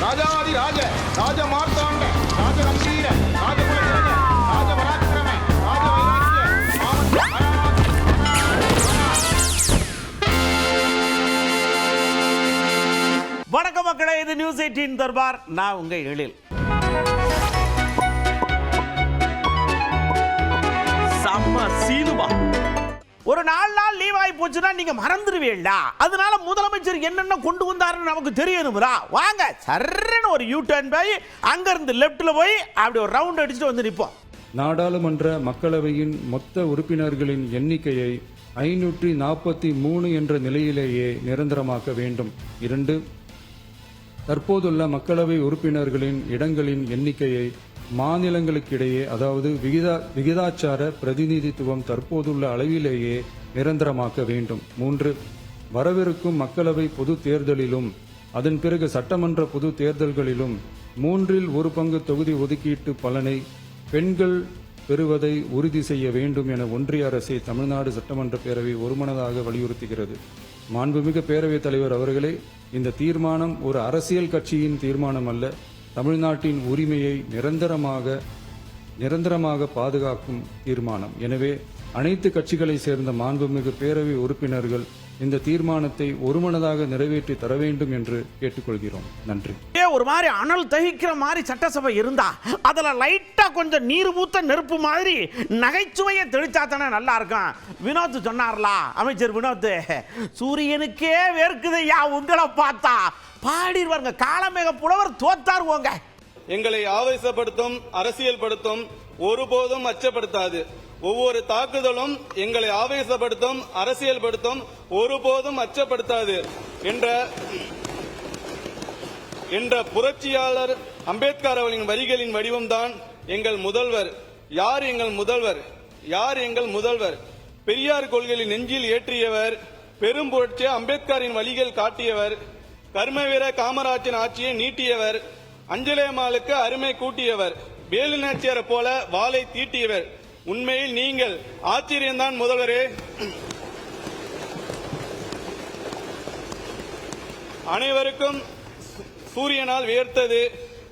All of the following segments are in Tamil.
ராஜாதி ராஜ ராஜ மார்த்தாண்ட ராஜ கம்பீர ராஜ குலத்திரஜ ராஜ பராக்கிரம ராஜ வைராக்கிய வணக்கம் மக்களே, இது நியூஸ் 18 தர்பார். நான் உங்க எழில். ஒரு 4 நாள் லீவ் ஆகி போச்சுன்னா நீங்க மறந்துடுவீங்களா? அதனால முதலமைச்சர் என்னென்ன கொண்டு வந்தாருன்னு நமக்கு தெரியணும்ரா. வாங்க சர்ன்னு ஒரு யூ டர்ன் போய் அங்க இருந்து லெப்ட்ல போய் அப்படி ஒரு ரவுண்ட் அடிச்சுட்டு வந்து நிற்போம். நாடாளுமன்ற மக்களவையின் மொத்த உறுப்பினர்களின் எண்ணிக்கையை 543 என்ற நிலையிலேயே நிரந்தரமாக்க வேண்டும். 2. தற்போதுள்ள மக்களவை உறுப்பினர்களின் இடங்களின் எண்ணிக்கையை மாநிலங்களுக்கிடையே, அதாவது விகிதாச்சார பிரதிநிதித்துவம் தற்போதுள்ள அளவிலேயே நிரந்தரமாக்க வேண்டும். 3. வரவிருக்கும் மக்களவை பொது தேர்தலிலும் அதன் பிறகு சட்டமன்ற பொது தேர்தல்களிலும் 1/3 தொகுதி ஒதுக்கீட்டு பலனை பெண்கள் பெறுவதை உறுதி செய்ய வேண்டும் என ஒன்றிய அரசை தமிழ்நாடு சட்டமன்ற பேரவை ஒருமனதாக வலியுறுத்துகிறது. மாண்புமிகு பேரவைத் தலைவர் அவர்களே, இந்த தீர்மானம் ஒரு அரசியல் கட்சியின் தீர்மானம் அல்ல, தமிழ்நாட்டின் உரிமையை நிரந்தரமாக பாதுகாக்கும் தீர்மானம். எனவே அனைத்து கட்சிகளை சேர்ந்த மாண்புமிகு பேரவை உறுப்பினர்கள் இந்த தீர்மானத்தை ஒருமனதாக நிறைவேற்றி தர வேண்டும் என்று கேட்டுக்கொள்கிறோம். நன்றி. ஒரு மாதிரி அனல் தகிக்கிற மாதிரி சட்டசபை இருந்தா அதுல லைட்டா கொஞ்சம் நீர் ஊத்த நெருப்பு மாதிரி நகைச்சுவையை தெளிச்சா தானே நல்லா இருக்கும். வினோத் சொன்னார்ல, அமைச்சர் வினோத், சூரியனுக்கே வேர்க்குதையா உங்களை பார்த்தா பாடிடுவாங்க. காலமேக புலவர் தோத்தார் போங்க. எங்களை ஆவேசப்படுத்தும் அரசியல் படுத்தும் ஒருபோதும் அச்சப்படுத்தாது. ஒவ்வொரு தாக்குதலும் எங்களை ஆவேசப்படுத்தும் அரசியல் படுத்தும் ஒருபோதும் அச்சப்படுத்தாது என்ற புரட்சியாளர் அம்பேத்கர் அவர்களின் வரிகளின் வடிவம்தான் எங்கள் முதல்வர். யார் எங்கள் முதல்வர்? யார் எங்கள் முதல்வர்? பெரியார் கொள்கையை நெஞ்சில் ஏற்றியவர், பெரும் புரட்சி அம்பேத்கரின் வழிகள் காட்டியவர், கர்மவீர காமராஜின் ஆட்சியை நீட்டியவர், அஞ்சலேமாளுக்கு அருமை கூட்டியவர், வேலு நாச்சியாரை போல வாளை தீட்டியவர். உண்மையில் நீங்கள் ஆச்சரியம்தான் முதல்வரே. அனைவருக்கும் சூரியனால் வியர்த்தது,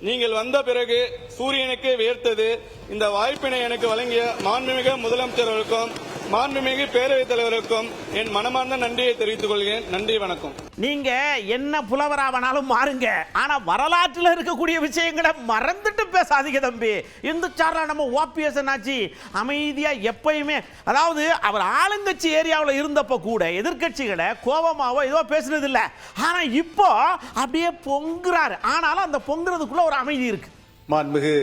நீங்கள் வந்த பிறகு சூரியனுக்கு வியர்த்தது. இந்த வாய்ப்பினை எனக்கு வழங்கிய மாண்புமிகு முதலமைச்சர்களுக்கும் மாண்புமிகு பேரவைத் தலைவருக்கும் என் மனமார்ந்த நன்றியை தெரிவித்துக் கொள்கிறேன். நன்றி, வணக்கம். நீங்க என்ன புலவராவனாலும் மாறுங்க, ஆனா வரலாற்றில் இருக்கக்கூடிய விஷயங்களை மறந்துட்டு பேசாதீங்க தம்பி. இந்த சாரா நம்ம ஓபிஎஸ் ஆச்சு அமைதியா எப்பயுமே, அதாவது அவர் ஆளுங்கட்சி ஏரியாவில் இருந்தப்ப கூட எதிர்கட்சிகளை கோபமாவோ ஏதோ பேசுனது இல்லை. ஆனா இப்போ அப்படியே பொங்குறாரு. ஆனாலும் அந்த பொங்குறதுக்குள்ள ஒரு அமைதி இருக்கு. மாண்புமிகு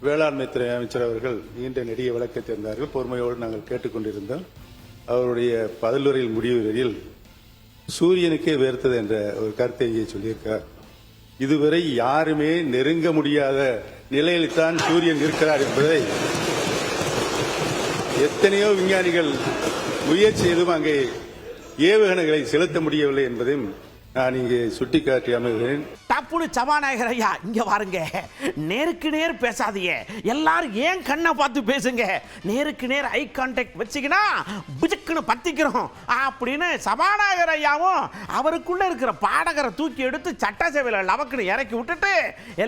வேளாண்மை துறை அமைச்சர் அவர்கள் நீண்ட நெடிய விளக்கத்தை தந்தார்கள். பொறுமையோடு நாங்கள் கேட்டுக்கொண்டிருந்தோம். அவருடைய பதிலுரையில் முடிவுரையில் சூரியனுக்கே வேர்த்தது என்ற ஒரு கருத்தை இங்கே சொல்லியிருக்கார். இதுவரை யாருமே நெருங்க முடியாத நிலையில்தான் சூரியன் இருக்கிறார் என்பதை எத்தனையோ விஞ்ஞானிகள் முயற்சி செய்தும் அங்கே ஏவுகணைகளை செலுத்த முடியவில்லை என்பதையும் நான் இங்கே சுட்டிக்காட்டி அமைகிறேன். டப்புனு சபாநாயகர் ஐயா, இங்க பாருங்க, நேருக்கு நேர் பேசாதீங்க, எல்லாரும் ஏன் கண்ணை பார்த்து பேசுங்க, நேருக்கு நேர் ஐ கான்டாக்ட் வச்சுக்கினா புஜக்குன்னு பத்திக்கிறோம் அப்படின்னு சபாநாயகர் ஐயாவும் அவருக்குள்ள இருக்கிற பாடகரை தூக்கி எடுத்து சட்டசபையில் லவக்குன்னு இறக்கி விட்டுட்டு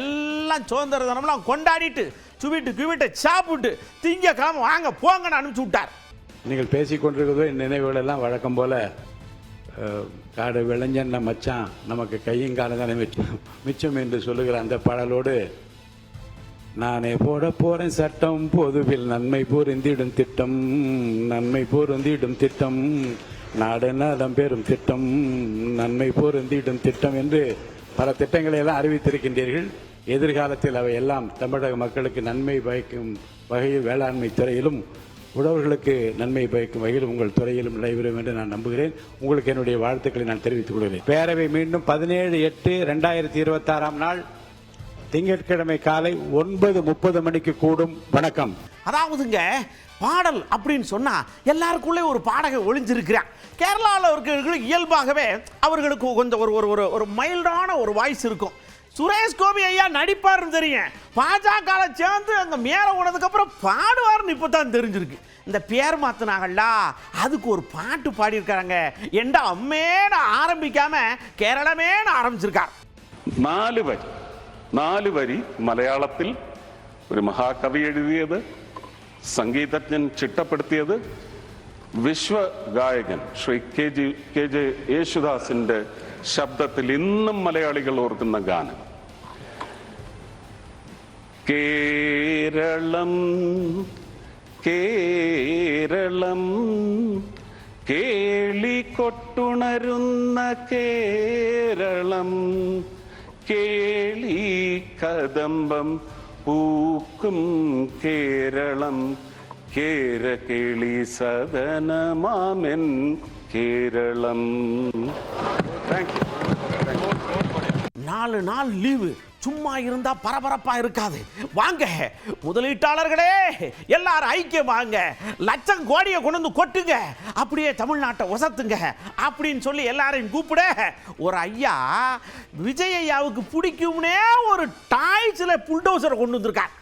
எல்லாம் சுதந்திர தினம்லாம் கொண்டாடிட்டு சுவிட்டு சாப்பிட்டு திங்கக்கிழமை வாங்க போங்கன்னு அனுப்பிச்சு விட்டார். நீங்கள் பேசிக்கொண்டிருக்கிறதோ நினைவுகள் எல்லாம் வழக்கம் போல காடு விளைஞ்சன்ன மச்சான் நமக்கு கையும் காலம் தானே மிச்சம் என்று சொல்லுகிற அந்த பாடலோடு நானே போட போறேன் சட்டம், பொதுவில் நன்மை பொருந்திடும் திட்டம், நன்மை பொருந்திடும் திட்டம், நாடு நலம் பெறும் திட்டம், நன்மை பொருந்திடும் திட்டம் என்று பல திட்டங்களை எல்லாம் அறிவித்திருக்கின்றீர்கள். எதிர்காலத்தில் அவை எல்லாம் தமிழக மக்களுக்கு நன்மை பயக்கும் வகையில் வேளாண்மை துறையிலும் உழவர்களுக்கு நன்மை பயக்கும் வகையில் உங்கள் துறையிலும் நடைபெறும் என்று நான் நம்புகிறேன். உங்களுக்கு என்னுடைய வாழ்த்துக்களை நான் தெரிவித்துக் கொள்கிறேன். பேரவை மீண்டும் 17/8/2026 நாள் திங்கட்கிழமை காலை 9:30 மணிக்கு கூடும். வணக்கம். அதாவதுங்க, பாடல் அப்படின்னு சொன்னா எல்லாருக்குள்ளே ஒரு பாடகை ஒளிஞ்சிருக்கிறான். கேரளாவில் இருக்கிறவர்களுக்கு இயல்பாகவே அவர்களுக்கு கொஞ்சம் ஒரு மைல்டான ஒரு வாய்ஸ் இருக்கும். சுரேஷ் கோபி ஐயா நடிப்பாருன்னு தெரியும், பாஜக சேர்ந்து அங்கே மேலே போனதுக்கு அப்புறம் பாடுவார்னு இப்போ தான் தெரிஞ்சிருக்கு. இந்த பேர் மாத்தினாங்கல்ல, அதுக்கு ஒரு பாட்டு பாடியிருக்காங்க. எந்த அம்மேன்னு ஆரம்பிக்காம கேரளமேன்னு ஆரம்பிச்சிருக்கார். നാല് വരി മലയാളത്തിൽ ഒരു മഹാകവി എഴുതിയത്, സംഗീതജ്ഞൻ ചിട്ടപ്പെടുത്തിയത്, വിശ്വഗായകൻ ശ്രീ കെ ജെ യേശുദാസിന്റെ ശബ്ദത്തിൽ ഇന്നും മലയാളികൾ ഓർക്കുന്ന ഗാനം. കേരളം കേരളം കേളികൊട്ടുണരുന്ന കേരളം, കേളി കദംബം പൂക്കും കേരളം, കേരകേളി സദനമാമെൻ കേരളം. Thank you. 4 நாள் லீவு, சும்மா இருந்தா பரபரப்பா இருக்காது. வாங்க முதலீட்டாளர்களே, எல்லாரும் ஐக்கியம் வாங்க, லட்சம் கோடியை கொண்டு வந்து கொட்டுங்க, அப்படியே தமிழ்நாட்டை ஒசத்துங்க அப்படின்னு சொல்லி எல்லாரையும் கூப்பிட ஒரு ஐயா விஜய் ஐயாவுக்கு பிடிக்கும்னே ஒரு டாய்ஸ்ல புல்டோசரை கொண்டு வந்திருக்கார்.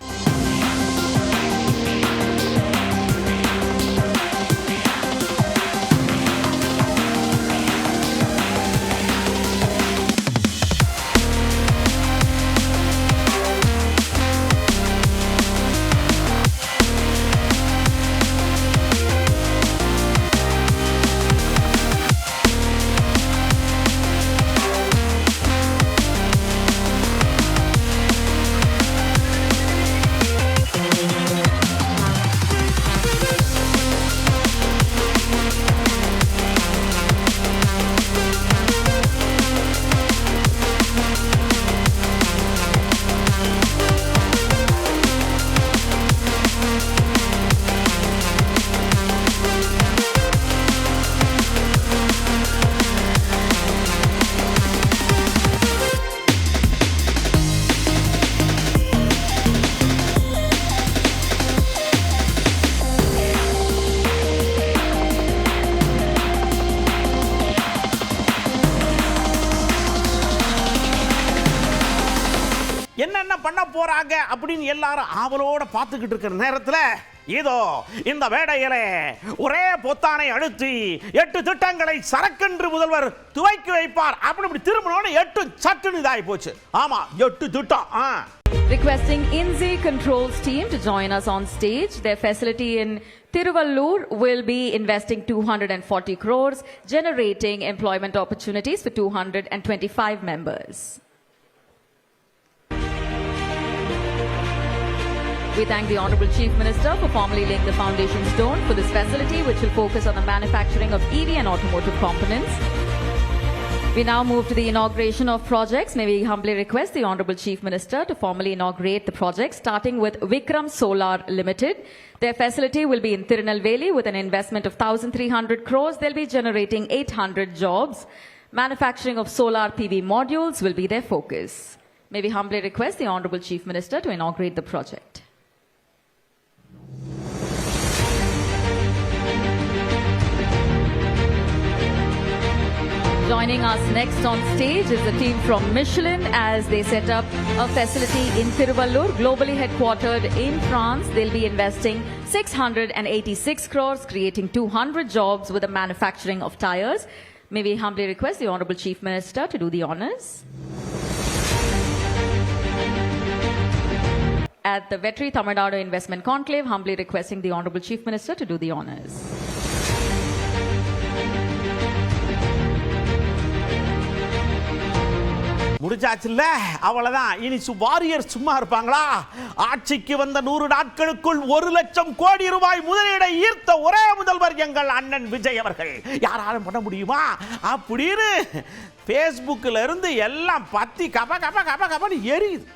என்னென்ன பண்ண போறாங்க அப்படின்னு எல்லாரும் ஆவலோட பார்த்துக்கிட்டு இருக்கிற நேரத்தில் இதோ இந்த வேடையிலே ஒரே பொத்தானை அழுத்தி 8 திட்டங்களை சரக்கென்று முதல்வர் துவக்கி வைப்பார். அப்படி திரும்பினோட 8 சட்டுன்னு இதாகி போச்சு. ஆமா, 8 திட்டம். Requesting INSEE Controls team to join us on stage. Their facility in Tiruvallur will be investing 240 crores, generating employment opportunities for 225 members. We thank the Honorable Chief Minister for formally laying the foundation stone for this facility, which will focus on the manufacturing of EV and automotive components. We now move to the inauguration of projects. May we humbly request the Honorable Chief Minister to formally inaugurate the project, starting with Vikram Solar Limited. Their facility will be in Tirunelveli with an investment of 1,300 crores. They'll be generating 800 jobs. Manufacturing of solar PV modules will be their focus. May we humbly request the Honorable Chief Minister to inaugurate the project. Joining us next on stage is the team from Michelin as they set up a facility in Tiruvallur, globally headquartered in France. They'll be investing 686 crores, creating 200 jobs with the manufacturing of tires. May we humbly request the Honorable Chief Minister to do the honors. At the Vetri Tamil Nadu Investment Conclave, humbly requesting the Honorable Chief Minister to do the honors. முடிஞ்சாச்சுல்ல, அவ்வளவுதான். இனி வாரியர் சும்மா இருப்பாங்களா? ஆட்சிக்கு வந்த 100 நாட்களுக்குள் 1 லட்சம் கோடி ரூபாய் முதலீடை ஈர்த்த ஒரே முதல்வர் எங்கள் அண்ணன் விஜய் அவர்கள். யாராலும் பண்ண முடியுமா அப்படின்னு Facebookல இருந்து எல்லாம் பத்தி கப கப கப கபன்னு எரியுது.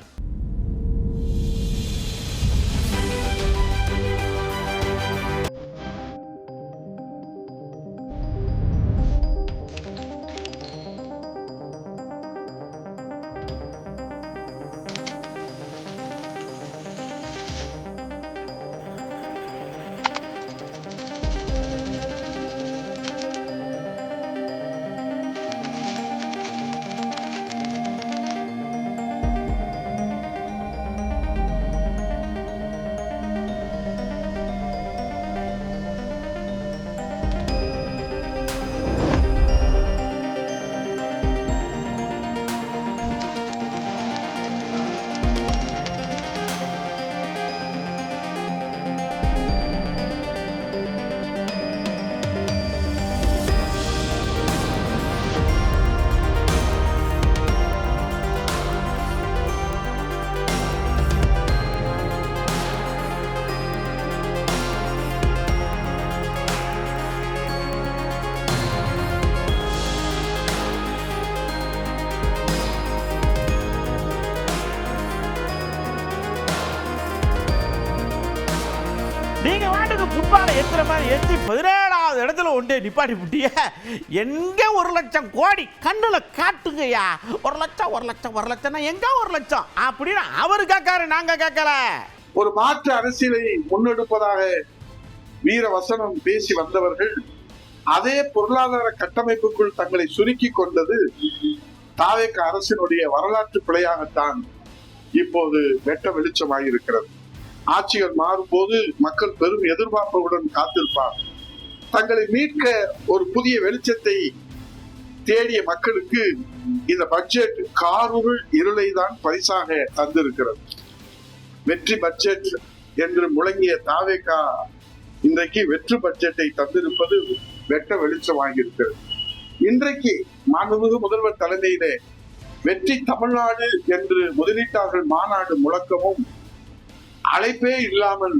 ஏத்துற மாதிரி ஏத்தி 17வது இடத்துல ஒன்றே நிப்பாட்டி விட்டிய. எங்க 1 லட்சம் கோடி கண்ணுல காட்டுங்கய்யா. 1 லட்சம் 1 லட்சம் 1 லட்சம்னா எங்க 1 லட்சம் அப்படின்னு அவரு கேட்காரு, நாங்க கேட்கல. ஒரு மாற்று அரசியலை முன்னெடுப்பதாக வீர வசனம் பேசி வந்தவர்கள் அதே பொருளாதார கட்டமைப்புக்குள் தங்களை சுருக்கி கொண்டது தாவேக அரசினுடைய வரலாற்று பிழையாகத்தான் இப்போது வெட்ட வெளிச்சமாக இருக்கிறது. ஆட்சிகள் மாறும்போது மக்கள் பெரும் எதிர்பார்ப்புடன் காத்திருப்பார். தங்களை மீட்க ஒரு புதிய வெளிச்சத்தை தேடிய மக்களுக்கு இந்த பட்ஜெட் காருள் இருளை தான் பரிசாக தந்திருக்கிறது. வெற்றி பட்ஜெட் என்று முழங்கிய தாவேகா இன்றைக்கு வெற்றி பட்ஜெட்டை தந்திருப்பது வெட்ட வெளிச்சமாகியிருக்கிறது. இன்றைக்கு மாண்புமிகு முதல்வர் தலைமையிலே வெற்றி தமிழ்நாடு என்று முதலீட்டாளர்கள் மாநாடு முழக்கமும் அழைப்பே இல்லாமல்,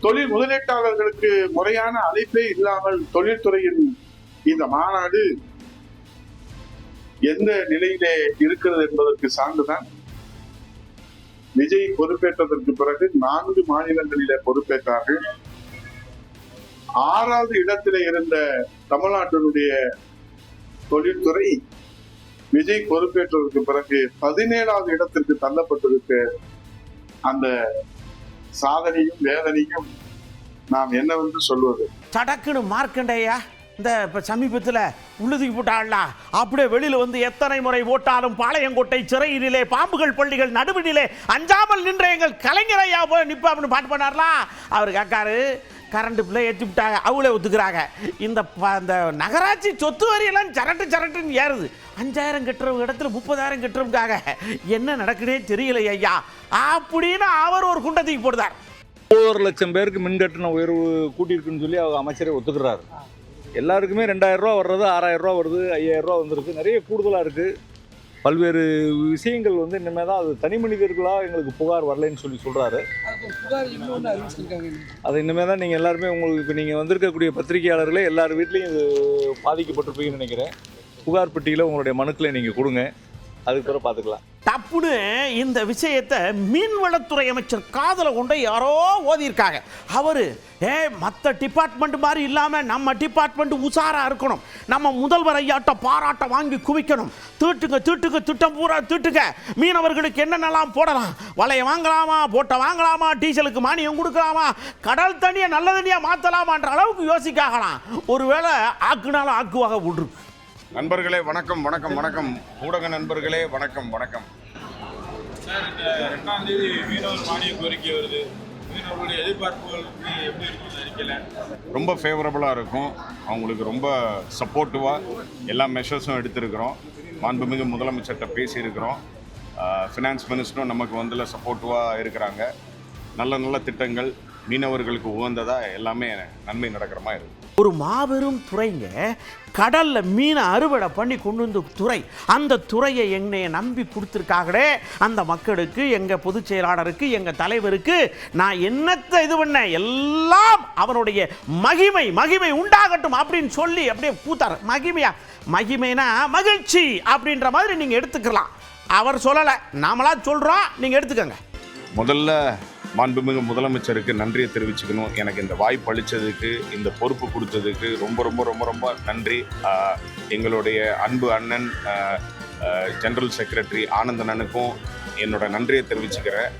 தொழில் முதலீட்டாளர்களுக்கு முறையான அழைப்பே இல்லாமல் தொழில்துறையின் இந்த மாநாடு எந்த நிலையிலே இருக்கிறது என்பதற்கு சான்றுதான் விஜய் பொறுப்பேற்றதற்கு பிறகு 4 மாநிலங்களிலே பொறுப்பேற்றார்கள். 6வது இடத்திலே இருந்த தமிழ்நாட்டினுடைய தொழில்துறை விஜய் பொறுப்பேற்றதற்கு பிறகு 17வது இடத்திற்கு தள்ளப்பட்டிருக்க அந்த சாதனையும் வேதனையும் நாம் என்னவென்று சொல்வது? சடக்குன்னு மார்க்கண்டையா இந்த இப்போ சமீபத்தில் உள்ளுதுக்கு போட்டாள்ல, அப்படியே வெளியில் வந்து எத்தனை முறை ஓட்டாலும் பாளையங்கோட்டை சிறையிலே பாம்புகள் பள்ளிகள் நடுவினிலே அஞ்சாமல் நின்ற எங்கள் கலைஞரையா போய் நிப்பாப்னு பாட்டு பண்ணார்ல. அவர் கேட்காரு, கரண்ட் பில்லை ஏற்றி விட்டாங்க, அவங்களே ஒத்துக்கிறாங்க. இந்த நகராட்சி சொத்து வரியெல்லாம் சரட்டுன்னு ஏறுது. 5000 கட்டுறவங்க இடத்துல 30,000 கட்டுறவங்காக என்ன நடக்குதே தெரியல ஐயா அப்படின்னு அவர் ஒரு குண்டத்துக்கு போடுறார். 1 லட்சம் பேருக்கு மின் கட்டண உயர்வு கூட்டியிருக்குன்னு சொல்லி அவங்க அமைச்சரே ஒத்துக்கிறாரு. எல்லாருக்குமே 2000 ரூபா வர்றது 6000 ரூபா வருது, 5000 ரூபா வந்திருக்கு, நிறைய கூடுதலாக இருக்குது. பல்வேறு விஷயங்கள் வந்து இனிமேல் தான் அது தனி மனிதர்களாக எங்களுக்கு புகார் வரலைன்னு சொல்கிறாரு. அது இனிமேல் தான் நீங்கள் எல்லாருமே உங்களுக்கு இப்போ நீங்கள் வந்திருக்கக்கூடிய பத்திரிகையாளர்களே எல்லார் வீட்லேயும் இது பாதிக்கப்பட்டிருப்பீங்கன்னு நினைக்கிறேன். புகார் பெட்டியில் உங்களுடைய மனுக்களை நீங்கள் கொடுங்க, அதுக்கு பிறகு பார்த்துக்கலாம். தப்புன்னு இந்த விஷயத்தை மீன்வளத்துறை அமைச்சர் காதல கொண்டு யாரோ ஓதியிருக்காங்க. அவரு மற்ற டிபார்ட்மெண்ட் மாதிரி இல்லாமல் நம்ம டிபார்ட்மெண்ட் உஷாரா இருக்கணும், நம்ம முதல்வர் ஐயாட்ட பாராட்ட வாங்கி குவிக்கணும், தீட்டுங்க திட்டம் பூரா தீட்டுங்க, மீனவர்களுக்கு என்னென்னலாம் போடலாம், வலையை வாங்கலாமா, போட்டை வாங்கலாமா, டீசலுக்கு மானியம் கொடுக்கலாமா, கடல் தண்ணியை நல்ல தண்ணியாக மாற்றலாமான்ற அளவுக்கு யோசிக்காகலாம். ஒருவேளை ஆக்குனாலும் ஆக்குவாக விட்ரு. நண்பர்களே வணக்கம் வணக்கம் வணக்கம். ஊடக நண்பர்களே வணக்கம் வணக்கம். சார், இந்த 2ஆம் தேதி மீனவர் மானிய கோரிக்கை வருது. மீனவர்களுடைய எதிர்பார்ப்புகள் எப்படி இருக்குன்னு நினைக்கல? ரொம்ப ஃபேவரபுளாக இருக்கும். அவங்களுக்கு ரொம்ப சப்போர்ட்டிவாக எல்லா மெஷர்ஸும் எடுத்திருக்கிறோம். மாண்புமிகு முதலமைச்சர்கிட்ட பேசியிருக்கிறோம். ஃபினான்ஸ் மினிஸ்டரும் நமக்கு வந்து சப்போர்ட்டிவாக இருக்கிறாங்க. நல்ல திட்டங்கள் மீனவர்களுக்கு உகந்ததாக எல்லாமே நன்மை நடக்கிற மாதிரி இருக்குது. ஒரு மாபெரும் துறைங்க, கடல்ல மீனை அறுவடை பண்ணி கொண்டு வந்த துறை. அந்த துறையை என்னைய நம்பி கொடுத்துருக்காங்களே அந்த மக்களுக்கு, எங்க பொதுச் செயலாளருக்கு, எங்க தலைவருக்கு நான் என்னத்தை இது பண்ண எல்லாம் அவனுடைய மகிமை உண்டாகட்டும் அப்படின்னு சொல்லி அப்படியே பூத்தார். மகிமைனா மகிழ்ச்சி அப்படின்ற மாதிரி நீங்க எடுத்துக்கலாம். அவர் சொல்லலை, நாமளா சொல்றோம், நீங்க எடுத்துக்கங்க. முதல்ல மாண்புமிகு முதலமைச்சருக்கு நன்றியை தெரிவிச்சுக்கணும். எனக்கு இந்த வாய்ப்பு அளித்ததுக்கு, இந்த பொறுப்பு கொடுத்ததுக்கு ரொம்ப ரொம்ப ரொம்ப ரொம்ப நன்றி. எங்களுடைய அன்பு அண்ணன் ஜெனரல் செக்ரட்டரி ஆனந்தனனுக்கும் என்னோட நன்றியை தெரிவிச்சுக்கிறேன்.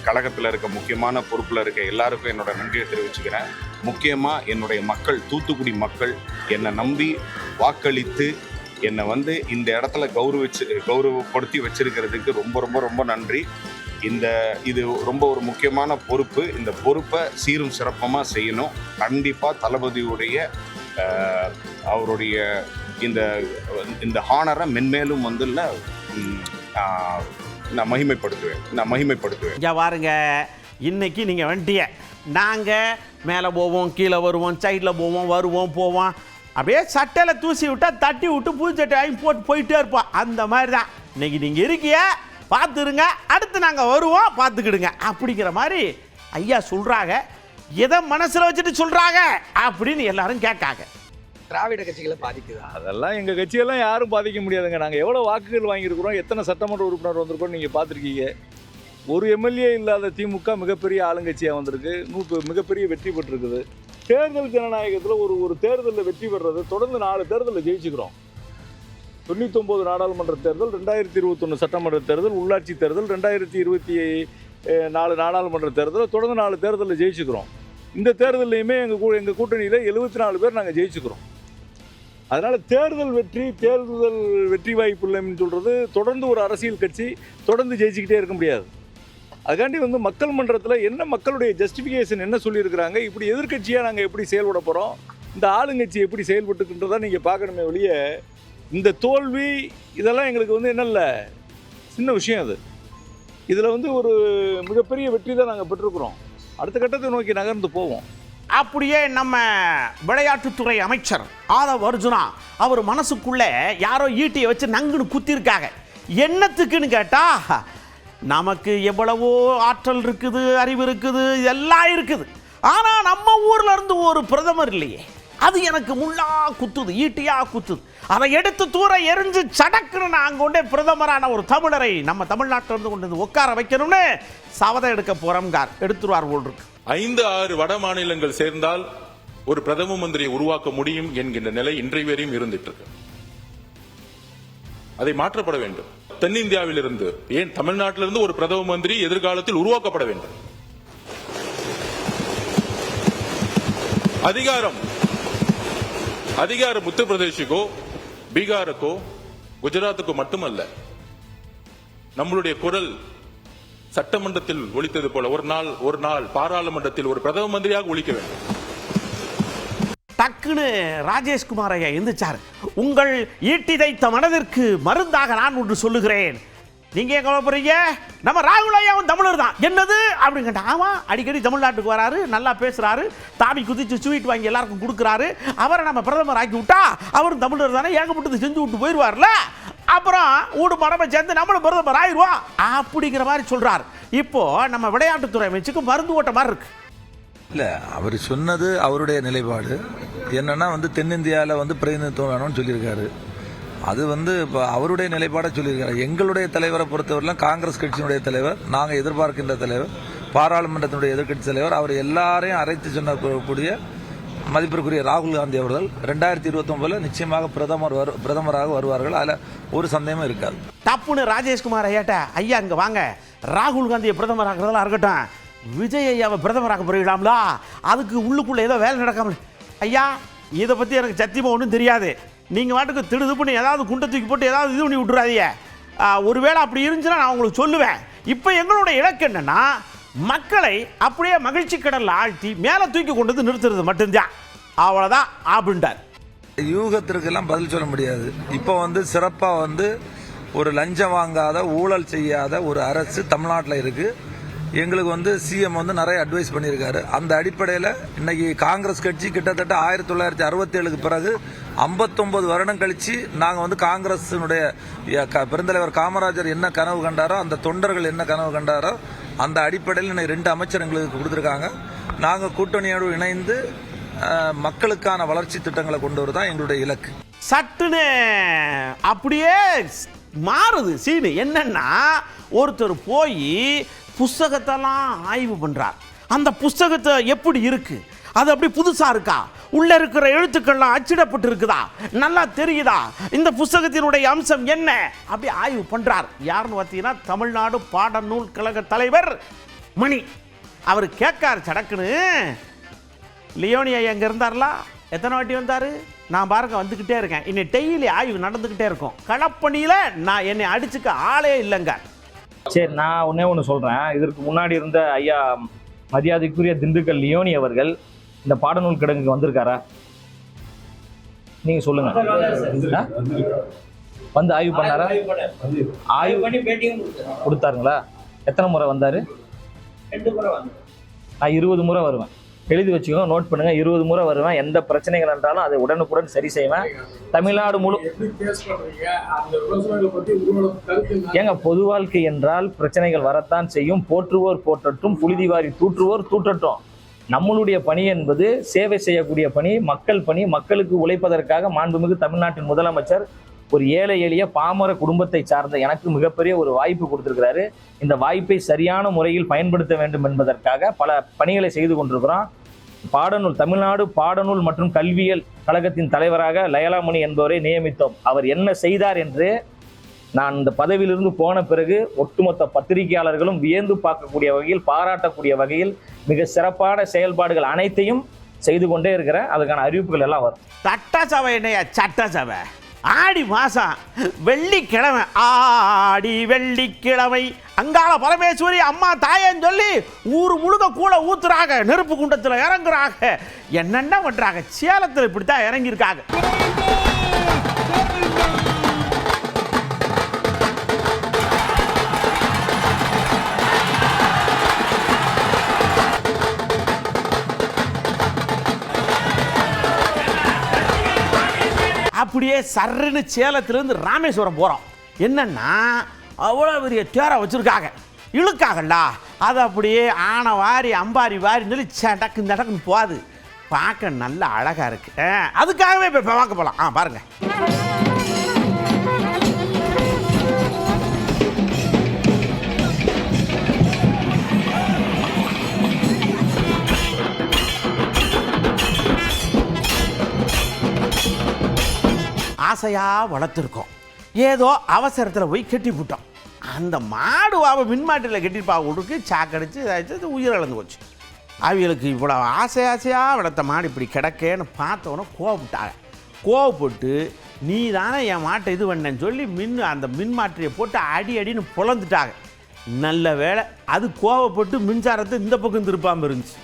கழகத்தில் இருக்க முக்கியமான பொறுப்பில் இருக்க எல்லாருக்கும் என்னோட நன்றியை தெரிவிச்சுக்கிறேன். முக்கியமாக என்னுடைய மக்கள், தூத்துக்குடி மக்கள் என்னை நம்பி வாக்களித்து என்னை வந்து இந்த இடத்துல கௌரவப்படுத்தி வச்சிருக்கிறதுக்கு ரொம்ப ரொம்ப ரொம்ப நன்றி. இது ரொம்ப ஒரு முக்கியமான பொறுப்பு. இந்த பொறுப்பை சீரும் சிறப்பமாக செய்யணும். கண்டிப்பாக தளபதியுடைய அவருடைய இந்த ஹானரை மென்மேலும் வந்து நான் மகிமைப்படுத்துவேன். இங்கே பாருங்க, இன்னைக்கு நீங்கள் வந்துட்டிய, நாங்கள் மேலே போவோம், கீழே வருவோம், சைடில் போவோம், வருவோம் போவோம், அப்படியே சட்டையில் தூசி விட்டால் தட்டி விட்டு பூச்சட்டை வாங்கி போட்டு போயிட்டே இருப்போம். அந்த மாதிரி தான் இன்னைக்கு நீங்கள் இருக்கிய, பார்த்துருங்க, அடுத்து நாங்கள் வருவோம், பார்த்துக்கிடுங்க அப்படிங்கிற மாதிரி ஐயா சொல்கிறாங்க. எதை மனசில் வச்சுட்டு சொல்கிறாங்க அப்படின்னு எல்லாரும் கேட்காங்க. திராவிட கட்சிகளை பாதிக்குதா? அதெல்லாம் எங்கள் கட்சியெல்லாம் யாரும் பாதிக்க முடியாதுங்க. நாங்கள் எவ்வளோ வாக்குகள் வாங்கியிருக்கிறோம், எத்தனை சட்டமன்ற உறுப்பினர் வந்திருக்கோம் நீங்கள் பார்த்துருக்கீங்க. ஒரு எம்எல்ஏ இல்லாத திமுக மிகப்பெரிய ஆளுங்கட்சியாக வந்திருக்கு, மிகப்பெரிய வெற்றி பெற்றிருக்குது. தேர்தல் ஜனநாயகத்தில் ஒரு தேர்தலில் வெற்றி பெறுறது, தொடர்ந்து 4 தேர்தலில் ஜெயிச்சுக்கிறோம். 99 நாடாளுமன்ற தேர்தல், 2021 சட்டமன்ற தேர்தல், உள்ளாட்சி தேர்தல், 2024 நாடாளுமன்ற தேர்தல், தொடர்ந்து 4 தேர்தலில் ஜெயிச்சுக்கிறோம். இந்த தேர்தலையுமே எங்கள் கூட்டணியில் 74 பேர் நாங்கள் ஜெயிச்சுக்கிறோம். அதனால் தேர்தல் வெற்றி வாய்ப்பு இல்லைன்னு சொல்கிறது, தொடர்ந்து ஒரு அரசியல் கட்சி தொடர்ந்து ஜெயிச்சுக்கிட்டே இருக்க முடியாது. அதுக்காண்டி மக்கள் மன்றத்தில் என்ன மக்களுடைய ஜஸ்டிஃபிகேஷன் என்ன சொல்லியிருக்கிறாங்க, இப்படி எதிர்க்கட்சியாக நாங்கள் எப்படி செயல்பட போகிறோம், இந்த ஆளுங்கட்சி எப்படி செயல்பட்டுக்கின்றதை நீங்கள் பார்க்கணுமே ஒழிய, இந்த தோல்வி இதெல்லாம் எங்களுக்கு என்ன இல்லை, சின்ன விஷயம் அது. இதில் ஒரு மிகப்பெரிய வெற்றி தான் நாங்கள் பெற்றிருக்கிறோம். அடுத்த கட்டத்தை நோக்கி நகர்ந்து போவோம். அப்படியே நம்ம விளையாட்டுத்துறை அமைச்சர் ஆதவ் அர்ஜுனா அவர் மனசுக்குள்ள யாரோ ஈட்டியை வச்சு நங்குன்னு குத்திருக்காங்க. என்னத்துக்குன்னு கேட்டா, நமக்கு எவ்வளவோ ஆற்றல் இருக்குது, அறிவு இருக்குது, இதெல்லாம் இருக்குது. ஆனா நம்ம ஊர்ல இருந்து ஒரு பிரதமர் இல்லையே, அது எனக்கு முள்ளா குத்துது, ஈட்டியா குத்துது. அதை எடுத்து தூர எரிஞ்சு சடக்குன்னு நான் கொண்டே பிரதமரான ஒரு தமிழரை நம்ம தமிழ்நாட்டில் இருந்து கொண்டு உட்கார வைக்கணும்னு சபதம் எடுக்க போறோம்கார். எடுத்துருவார் போல் இருக்கு. 5-6 வட மாநிலங்கள் சேர்ந்தால் ஒரு பிரதம மந்திரியை உருவாக்க முடியும் என்கின்ற நிலை இன்றைய வரையும் இருந்துட்டு இருக்கு. அதை மாற்றப்பட வேண்டும். தென்னிந்தியாவிலிருந்து, ஏன் தமிழ்நாட்டிலிருந்து ஒரு பிரதம மந்திரி எதிர்காலத்தில் உருவாக்கப்பட வேண்டும். அதிகாரம் உத்தரப்பிரதேசுக்கோ, பீகாருக்கோ, குஜராத்துக்கோ மட்டுமல்ல. நம்மளுடைய குரல் சட்டமன்றத்தில் ஒலித்தது போல ஒரு நாள் பாராளுமன்றத்தில் ஒரு பிரதம மந்திரியாக ஒலிக்க வேண்டும். டக்குன்னு ராஜேஷ்குமார் ஐயா எந்திரிச்சார். உங்கள் ஈட்டி தைத்த மனதிற்கு மருந்தாக நான் ஒன்று சொல்லுகிறேன். நீங்க ஏன் கவலைப்படுறீங்க? நம்ம ராகுல் ஐயாவும் தமிழர் தான். என்னது அப்படின்னு கேட்டா, ஆமா, அடிக்கடி தமிழ்நாட்டுக்கு வராரு, நல்லா பேசுறாரு, தாவி குதிச்சு ஸ்வீட் வாங்கி எல்லாருக்கும் கொடுக்குறாரு. அவரை நம்ம பிரதமர் ஆக்கி விட்டா அவரும் தமிழர் தானே, ஏகப்பட்டது செஞ்சு விட்டு போயிடுவார்ல, அப்புறம் ஊடு மடமை சேர்ந்து நம்மளும் பிரதமர் ஆயிடுவோம் அப்படிங்கிற மாதிரி சொல்றாரு. இப்போ நம்ம விளையாட்டுத்துறை அமைச்சுக்கு மருந்து ஓட்ட மாதிரி இருக்கு. இல்லை, அவர் சொன்னது அவருடைய நிலைப்பாடு என்னன்னா தென்னிந்தியாவில் பிரதிநிதித்துவம் வேணும்னு சொல்லியிருக்காரு. அது இப்போ அவருடைய நிலைப்பாடை சொல்லியிருக்காரு. எங்களுடைய தலைவரை பொறுத்தவரையிலும் காங்கிரஸ் கட்சியினுடைய தலைவர், நாங்கள் எதிர்பார்க்கின்ற தலைவர், பாராளுமன்றத்தினுடைய எதிர்க்கட்சி தலைவர், அவர் எல்லாரையும் அழைத்து சொன்னக்கூடிய மதிப்பிற்குரிய ராகுல் காந்தி அவர்கள் 2029 நிச்சயமாக பிரதமராக வருவார்கள். அதில் ஒரு சந்தேகமும் இருக்காது. தப்புன்னு ராஜேஷ்குமார் ஐயாட்ட, ஐயா இங்க வாங்க, ராகுல் காந்தியை பிரதமர் ஆகிறதெல்லாம் இருக்கட்டும், விஜய் ஐயாவை பிரதமராக போயிடலாம்ல, அதுக்கு உள்ளுக்குள்ள ஏதோ வேலை நடக்காம. ஐயா, இதை பற்றி எனக்கு சத்தியமாக ஒன்றும் தெரியாது. நீங்கள் வாட்டுக்கு திடுது பண்ணி ஏதாவது குண்டை தூக்கி போட்டு ஏதாவது இது பண்ணி விட்டுறாதீங்க. ஒருவேளை அப்படி இருந்துச்சுன்னா நான் உங்களுக்கு சொல்லுவேன். இப்போ எங்களோட இலக்கு என்னன்னா, மக்களை அப்படியே மகிழ்ச்சி கடலில் ஆழ்த்தி மேலே தூக்கி கொண்டு வந்து நிறுத்துறது மட்டும்தான். அவ்வளோதான் அப்படின்ட்டார். யூகத்திற்கெல்லாம் பதில் சொல்ல முடியாது. இப்போ சிறப்பாக ஒரு லஞ்சம் வாங்காத, ஊழல் செய்யாத ஒரு அரசு தமிழ்நாட்டில் இருக்குது. எங்களுக்கு சிஎம் நிறைய அட்வைஸ் பண்ணியிருக்காரு. அந்த அடிப்படையில் இன்னைக்கு காங்கிரஸ் கட்சி கிட்டத்தட்ட 1967க்கு பிறகு 59 வருடம் கழிச்சு நாங்கள் காங்கிரஸினுடைய பெருந்தலைவர் காமராஜர் என்ன கனவு கண்டாரோ, அந்த தொண்டர்கள் என்ன கனவு கண்டாரோ, அந்த அடிப்படையில் இன்னைக்கு 2 அமைச்சர் எங்களுக்கு கொடுத்துருக்காங்க. நாங்கள் கூட்டணியோடு இணைந்து மக்களுக்கான வளர்ச்சி திட்டங்களை கொண்டு வரதான் எங்களுடைய இலக்கு. சட்டுன்னு அப்படியே மாறுது சீனு. என்னன்னா, ஒருத்தர் போய் புஸ்தகத்தெல்லாம் ஆய்வு பண்றார். அந்த புஸ்தகத்தை எப்படி இருக்கு, அது அப்படி புதுசா இருக்கா, உள்ள இருக்கிற எழுத்துக்கள்லாம் அச்சிடப்பட்டு இருக்குதா, நல்லா தெரியுதா, இந்த புஸ்தகத்தினுடைய அம்சம் என்ன, அப்படி ஆய்வு பண்றார். யாருன்னு பார்த்தீங்கன்னா, தமிழ்நாடு பாடநூல் கழக தலைவர் மணி. அவர் கேட்கார் சடக்குன்னு, லியோனி ஐயா எங்க இருந்தார்ல, எத்தனை வாட்டி வந்தாரு, நான் பாருங்க வந்துக்கிட்டே இருக்கேன், இன்னும் டெய்லி ஆய்வு நடந்துக்கிட்டே இருக்கும், களப்பணியில் நான் என்னை அடிச்சுக்க ஆளே இல்லைங்க. சரி, நான் ஒன்று சொல்கிறேன். இதற்கு முன்னாடி இருந்த ஐயா மரியாதைக்குரிய திண்டுக்கல் லியோனி அவர்கள் இந்த பாடநூல் கிடங்குக்கு வந்திருக்காரா? நீங்கள் சொல்லுங்கள். வந்து ஆய்வு பண்ணாரா? ஆய்வு பண்ணி பேட்டியும் கொடுத்தாருங்களா? எத்தனை முறை வந்தார்? 2 முறை வந்தார். நான் 20 முறை வருவேன். எழுதி வச்சுக்கோங்க, நோட் பண்ணுங்க. 20 முறை வருவேன். எந்த பிரச்சனைகள் என்றாலும் அதை உடனுக்குடன் சரி செய்வேன். தமிழ்நாடு முழு ஏங்க, பொது வாழ்க்கை என்றால் பிரச்சனைகள் வரத்தான் செய்யும். போற்றுவோர் போற்றட்டும், புழுதிவாரி தூற்றுவோர் தூற்றட்டும். நம்மளுடைய பணி என்பது சேவை செய்யக்கூடிய பணி, மக்கள் பணி. மக்களுக்கு உழைப்பதற்காக மாண்புமிகு தமிழ்நாட்டின் முதலமைச்சர் ஒரு ஏழை எளிய பாமர குடும்பத்தை சார்ந்த எனக்கு மிகப்பெரிய ஒரு வாய்ப்பு கொடுத்திருக்கிறாரு. இந்த வாய்ப்பை சரியான முறையில் பயன்படுத்த வேண்டும் என்பதற்காக பல பணிகளை செய்து கொண்டிருக்கிறோம். பாடநூல் தமிழ்நாடு பாடநூல் மற்றும் கல்வியியல் கழகத்தின் தலைவராக லயலாமணி என்பவரை நியமித்தோம். அவர் என்ன செய்தார் என்று நான் இந்த பதவியிலிருந்து போன பிறகு ஒட்டுமொத்த பத்திரிகையாளர்களும் வியந்து பார்க்கக்கூடிய வகையில், பாராட்டக்கூடிய வகையில் மிக சிறப்பான செயல்பாடுகள் அனைத்தையும் செய்து கொண்டே இருக்கிறேன். அதுக்கான அறிவிப்புகள் எல்லாம் வரும். சட்டசபை என்னையா சட்டசபை? ஆடி மாசம் வெள்ளிக்கிழமை, ஆடி வெள்ளிக்கிழமை அங்காள பரமேஸ்வரி அம்மா தாயன்னு சொல்லி ஊர் முழுக்க கூட ஊத்துறாங்க, நெருப்பு குண்டத்தில் இறங்குறாங்க, என்னென்ன பண்றாங்க. சேலத்தில் இப்படித்தான் இறங்கியிருக்காங்க. அப்படியே சர்ன்னு சேலத்திலிருந்து ராமேஸ்வரம் போகிறோம். என்னன்னா அவ்வளோ பெரிய தேரை வச்சுருக்காங்க, இழுக்காகல்ல, அது அப்படியே ஆனை வாரி அம்பாரி வாரின்னு சொல்லி டக்குன்னு டக்குன்னு போகாது. பார்க்க நல்ல அழகாக இருக்கு. அதுக்காகவே இப்போ பார்க்க போகலாம். பாருங்க. ஆசையாக வளர்த்துருக்கோம், ஏதோ அவசரத்தில் போய் கட்டி விட்டோம். அந்த மாடு அவள் மின்மாட்டியில் கட்டிப்பா விட்டுருக்கு, சாக்கடிச்சு இதாச்சு உயிரிழந்து போச்சு. அவங்களுக்கு இவ்வளோ ஆசையாக வளர்த்த மாடு இப்படி கிடக்கேன்னு பார்த்தோன்னே கோவப்பட்டாங்க. கோவப்பட்டு நீ தானே என் மாட்டை இது பண்ணேன்னு சொல்லி அந்த மின்மாற்றியை போட்டு அடின்னு பொழந்துட்டாங்க. நல்ல வேளை அது கோவப்பட்டு மின்சாரத்தை இந்த பக்கம் திருப்பாமல் இருந்துச்சு.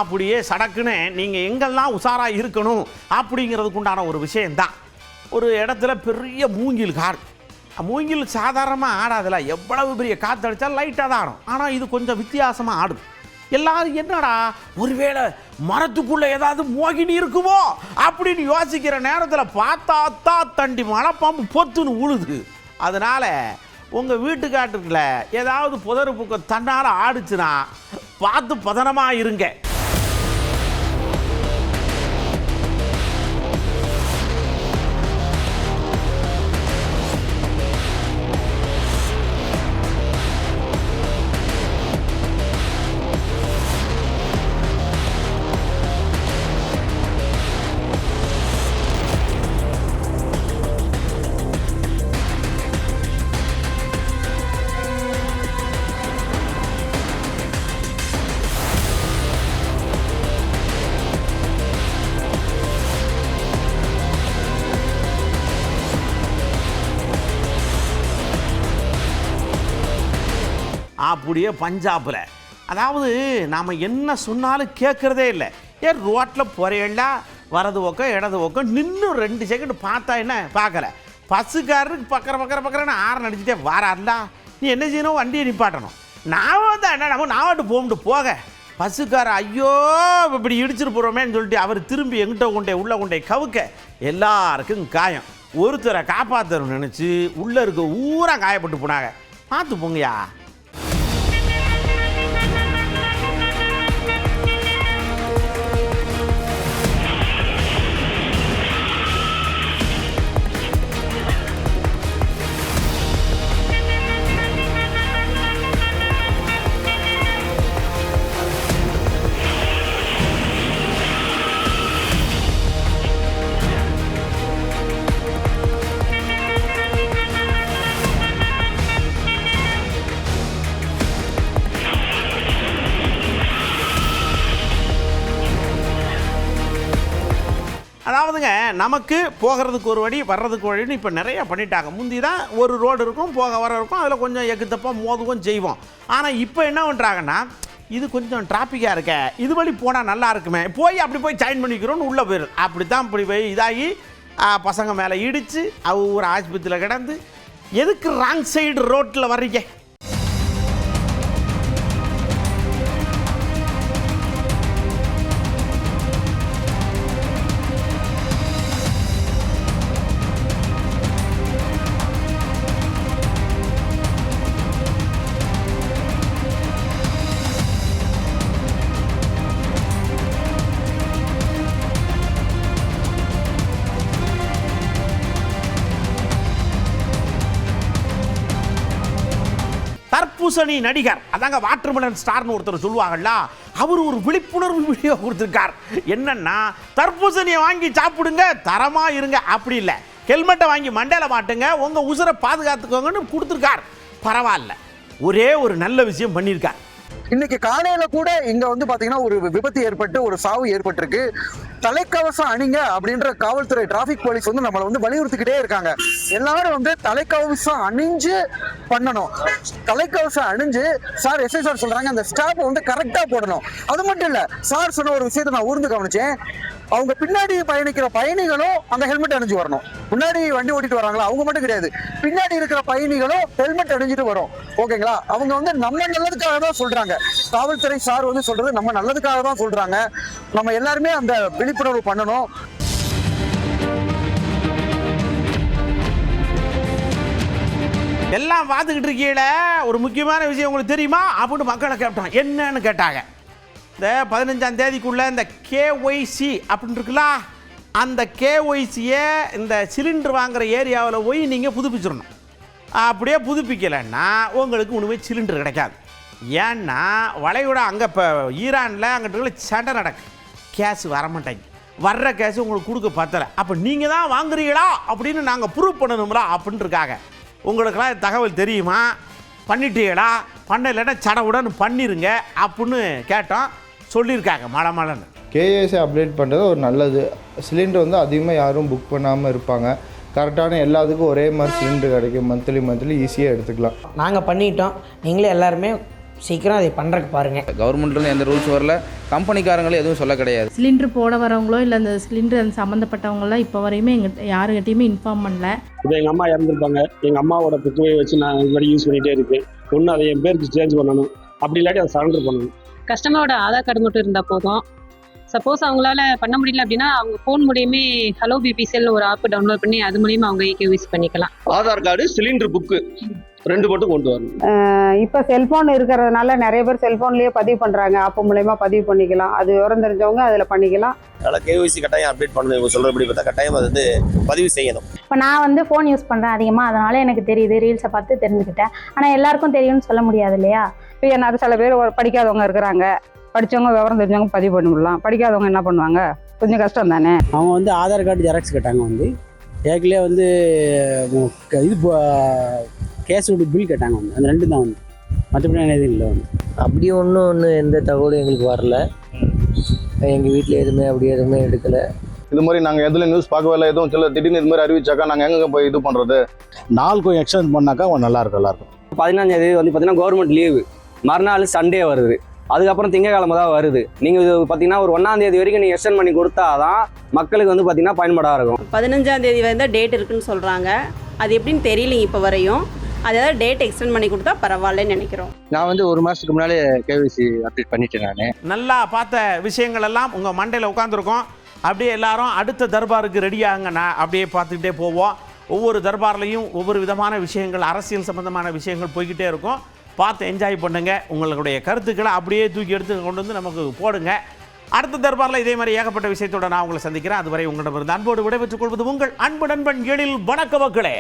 அப்படியே சடக்குன்னு நீங்கள் எங்கெல்லாம் உஷாராக இருக்கணும் அப்படிங்கிறதுக்கு உண்டான ஒரு விஷயந்தான். ஒரு இடத்துல பெரிய மூங்கில் கார், மூங்கில் சாதாரணமாக ஆடாதுல, எவ்வளவு பெரிய காற்று அடித்தாலும் லைட்டாக தான் ஆடும். ஆனால் இது கொஞ்சம் வித்தியாசமாக ஆடும். எல்லாரும் என்னடா ஒருவேளை மரத்துக்குள்ளே ஏதாவது மோகினி இருக்குமோ அப்படின்னு யோசிக்கிற நேரத்தில் பார்த்தா தண்டி மலைப்பாம்பு பொத்துன்னு உழுது. அதனால் உங்கள் வீட்டுக்காட்டுக்குள்ள ஏதாவது புதறு புக்க தன்னால் ஆடுச்சுன்னா பார்த்து பதனமாக இருங்க. அப்படியே பஞ்சாபில், அதாவது நாம் என்ன சொன்னாலும் கேட்குறதே இல்லை. ஏன் ரோட்டில் போகிறேன்டா, வரது பக்கம் இடது பக்கம் நின்று 2 செகண்ட் பார்த்தா என்ன பார்க்கல, பஸ்ஸுக்காரருக்கு பக்கறன்னு ஆரன் அடிச்சுட்டே வாராருண்டா. நீ என்ன செய்யணும், வண்டியை நிப்பாட்டணும். நான் தான் என்ன நாவட்டு போக பஸ்ஸுக்காரர் ஐயோ இப்படி இடிச்சிட்டு போகிறோமேன்னு சொல்லிட்டு அவர் திரும்பி எங்கிட்ட உள்ளே கவுக்க எல்லாருக்கும் காயம். ஒருத்தரை காப்பாற்றணும்னு நினச்சி உள்ளே இருக்க ஊரா காயப்பட்டு போனாங்க. பார்த்து போங்கயா. அதாவதுங்க நமக்கு போகிறதுக்கு ஒரு வழி வர்றதுக்கு வழின்னு இப்போ நிறையா பண்ணிட்டாங்க. முந்தி தான் ஒரு ரோடு இருக்கும், போக வர இருக்கும், அதில் கொஞ்சம் எக்குத்தப்பா மோதுவும் செய்வோம். ஆனால் இப்போ என்ன பண்ணுறாங்கன்னா, இது கொஞ்சம் டிராஃபிக்காக இருக்க, இது வழி போனால் நல்லா இருக்குமே, அப்படி போய் ஜாயின் பண்ணிக்கிறோன்னு உள்ளே போயிடும். அப்படி தான் இப்படி போய் இதாகி பசங்க மேலே இடித்து ஒரு ஆஸ்பத்திரியில் கிடந்து எதுக்கு ராங் சைடு ரோட்டில் வர்றீங்க? தர்பூசணி நடிகர், அதாங்க வாட்டர்மெலன் ஸ்டார்னு ஒருத்தர் சொல்லுவாங்கல்ல, அவர் ஒரு விழிப்புணர்வு வீடியோ கொடுத்துருக்கார். என்னன்னா, தர்பூசணியை வாங்கி சாப்பிடுங்க, தரமா இருங்க, அப்படி இல்லை ஹெல்மெட்டை வாங்கி மண்டையில மாட்டுங்க, உங்க உசுரை பாதுகாத்துக்கோங்கன்னு கொடுத்துருக்கார். பரவாயில்ல, ஒரே ஒரு நல்ல விஷயம் பண்ணியிருக்கார். இன்னைக்கு காலையில கூட இங்க வந்து பாத்தீங்கன்னா ஒரு விபத்து ஏற்பட்டு ஒரு சாவு ஏற்பட்டிருக்கு. தலைக்கவசம் அணிங்க அப்படின்ற காவல்துறை டிராபிக் போலீஸ் வந்து நம்மளை வந்து வலியுறுத்திக்கிட்டே இருக்காங்க. எல்லாரும் வந்து தலைக்கவசம் அணிஞ்சு பண்ணணும். தலைக்கவசம் அணிஞ்சு சார் எஸ்ஐ சார் சொல்றாங்க அந்த ஸ்டாப் வந்து கரெக்டா போடணும். அது மட்டும் இல்ல, சார் சொன்ன ஒரு விஷயத்தை நான் ஊர்ந்து கவனிச்சேன். அவங்க பின்னாடி பயணிக்கிற பயணிகளும் அந்த ஹெல்மெட் அணிஞ்சு வரணும். முன்னாடி வண்டி ஓட்டிட்டு வராங்களா அவங்க மட்டும் கிடையாது, பின்னாடி இருக்கிற பயணிகளும் ஹெல்மெட் அணிஞ்சிட்டு வரும். ஓகேங்களா? அவங்க வந்து நம்ம நல்லதுக்காக தான் சொல்றாங்க. காவல்துறை சார் வந்து சொல்றது நம்ம நல்லதுக்காக தான் சொல்றாங்க. நம்ம எல்லாருமே அந்த விழிப்புணர்வு பண்ணணும். எல்லாம் பார்த்துக்கிட்டு இருக்கீங்கள, ஒரு முக்கியமான விஷயம் உங்களுக்கு தெரியுமா அப்படின்னு மக்களை கேட்டான். என்னன்னு கேட்டாங்க. இந்த 15ஆம் தேதிக்குள்ள இந்த KYC அப்படின்னு இருக்குல்ல, அந்த KYCயை இந்த சிலிண்டர் வாங்குற ஏரியாவில் போய் நீங்கள் புதுப்பிச்சிடணும். அப்படியே புதுப்பிக்கலைன்னா உங்களுக்கு ஒன்றுமே சிலிண்டர் கிடைக்காது. ஏன்னா வளைகுட அங்கே இப்போ ஈரானில் அங்கிட்ட சண்டை நடக்கு, கேஸ் வரமாட்டேங்க, வர்ற கேஸ் உங்களுக்கு கொடுக்க பத்தலை. அப்போ நீங்கள் தான் வாங்குறீங்களா அப்படின்னு நாங்கள் ப்ரூவ் பண்ணணும்ல அப்படின்னு இருக்காங்க. உங்களுக்கெல்லாம் தகவல் தெரியுமா? பண்ணிட்டீங்களா? பண்ணலைன்னா சடவுடன்னு பண்ணிடுங்க அப்படின்னு கேட்டோம். சொல்லியிருக்காங்க மழை. KYC அப்டேட் பண்ணுறது ஒரு நல்லது. சிலிண்டர் வந்து அதிகமாக யாரும் புக் பண்ணாமல் இருப்பாங்க. கரெக்டான எல்லாத்துக்கும் ஒரே மாதிரி சிலிண்டர் கிடைக்கும். மந்த்லி ஈஸியாக எடுத்துக்கலாம். நாங்கள் பண்ணிட்டோம், நீங்களே எல்லாருமே சீக்கிரம் அதை பண்ணுறதுக்கு பாருங்கள். கவர்மெண்ட்லேருந்து எந்த ரூல்ஸ் வரல, கம்பெனிக்காரங்களும் எதுவும் சொல்ல கிடையாது. சிலிண்டர் போட வரவங்களோ இல்லை அந்த சிலிண்டர் சம்மந்தப்பட்டவங்களாம் இப்போ வரையுமே யாருக்கிட்டையுமே இன்ஃபார்ம் பண்ணல. இப்போ எங்கள் அம்மா இறந்துருப்பாங்க, எங்கள் அம்மாவோட புக்குவை வச்சு நான் இது மாதிரி யூஸ் பண்ணிகிட்டே இருக்கேன். ஒன்று அதை என் பேருக்கு சேஞ்ச் பண்ணணும், அப்படி இல்லாட்டி அதை சரண்டர் பண்ணணும். கஸ்டமரோட ஆதார் கார்டு மட்டும் இருந்தால் போதும். சப்போஸ் அவங்களால பண்ண முடியல அப்படின்னா அவங்க ஃபோன் மூலியமே ஹலோ பிபிசிஎல்னு ஒரு ஆப் டவுன்லோட் பண்ணி அது மூலியமா அவங்க KYC பண்ணிக்கலாம். ஆதார் கார்டு, சிலிண்டர் புக்கு ரெண்டு மட்டும் கொண்டு வரணும். இப்போ செல்ஃபோன் இருக்கிறதுனால நிறைய பேர் செல்ஃபோன்லேயே பதிவு பண்ணுறாங்க. ஆப் மூலயமா பதிவு பண்ணிக்கலாம். அது விவரம் தெரிஞ்சவங்க அதில் பண்ணிக்கலாம். அதனால் KYC கட்டாயம் அப்டேட் பண்ணணும். இவங்க சொல்கிறபடி பார்த்தா கட்டாயம் அது வந்து பதிவு செய்யணும். இப்போ நான் வந்து ஃபோன் யூஸ் பண்ணுறேன் அதிகமாக, அதனால எனக்கு தெரியுது, ரீல்ஸை பார்த்து தெரிஞ்சுக்கிட்டேன். ஆனால் எல்லாருக்கும் தெரியும்னு சொல்ல முடியாது இல்லையா? இப்போ என்ன சில பேர் படிக்காதவங்க இருக்கிறாங்க, படித்தவங்க விவரம் தெரிஞ்சவங்க பதிவு பண்ணிவிடலாம். படிக்காதவங்க என்ன பண்ணுவாங்க? கொஞ்சம் கஷ்டம் தானே. அவங்க வந்து ஆதார் கார்டு ஜெராக்ஸ் கேட்டாங்க, வந்து ஏற்கனவே வந்து இது கேஸோட பில் கேட்டாங்க, வந்து அந்த ரெண்டு தான் வந்து, மற்றபடி எதுவும் இல்லை வந்து. அப்படி ஒன்றும் எந்த தகவலும் எங்களுக்கு வரல. எங்கள் வீட்டில் எதுவுமே அப்படி எதுவுமே எடுக்கலை. இது மாதிரி நாங்கள் எதுல நியூஸ் பார்க்கவே இல்லை. எதுவும் சில திடீர்னு இது மாதிரி அறிவிச்சாக்கா நாங்கள் எங்கே போய் இது பண்ணுறது? நாள் கொஞ்சம் எக்ஸ்டெண்ட் பண்ணாக்கா நல்லாயிருக்கும். 15ஆம் தேதி வந்து பார்த்தீங்கன்னா கவர்மெண்ட் லீவு, மறுநாள் சண்டே வருது, அதுக்கப்புறம் திங்கக்கிழமை தான் வருது. நீங்கள் இது பார்த்தீங்கன்னா ஒரு 1ஆம் தேதி வரைக்கும் நீங்கள் எக்ஸ்டெண்ட் பண்ணி கொடுத்தாதான் மக்களுக்கு வந்து பார்த்தீங்கன்னா பயன்பாடாக இருக்கும். 15ஆம் தேதி வந்து டேட் இருக்குன்னு சொல்கிறாங்க. அது எப்படின்னு தெரியலைங்க இப்போ வரையும். அதாவது டேட் எக்ஸ்டெண்ட் பண்ணி கொடுத்தா பரவாயில்லன்னு நினைக்கிறோம். நான் வந்து 1 மாதத்துக்கு முன்னாலே KYC அப்டேட் பண்ணிட்டேன். நான் நல்லா பார்த்த விஷயங்கள் எல்லாம் உங்கள் மண்டையில் உட்காந்துருக்கோம். அப்படியே எல்லாரும் அடுத்த தர்பாருக்கு ரெடியாகங்கண்ணா, அப்படியே பார்த்துக்கிட்டே போவோம். ஒவ்வொரு தர்பார்லையும் ஒவ்வொரு விதமான விஷயங்கள், அரசியல் சம்பந்தமான விஷயங்கள் போய்கிட்டே இருக்கும். பார்த்து என்ஜாய் பண்ணுங்க. உங்களுடைய கருத்துக்களை அப்படியே தூக்கி எடுத்து கொண்டு வந்து நமக்கு போடுங்க. அடுத்த தர்பாரில் இதே மாதிரி ஏகப்பட்ட விஷயத்தோட நான் உங்களை சந்திக்கிறேன். அதுவரை உங்களிடமிருந்து அன்போடு விடைபெற்றுக் கொள்வது உங்கள் அன்பு நண்பன் எழில். வணக்க மக்களே.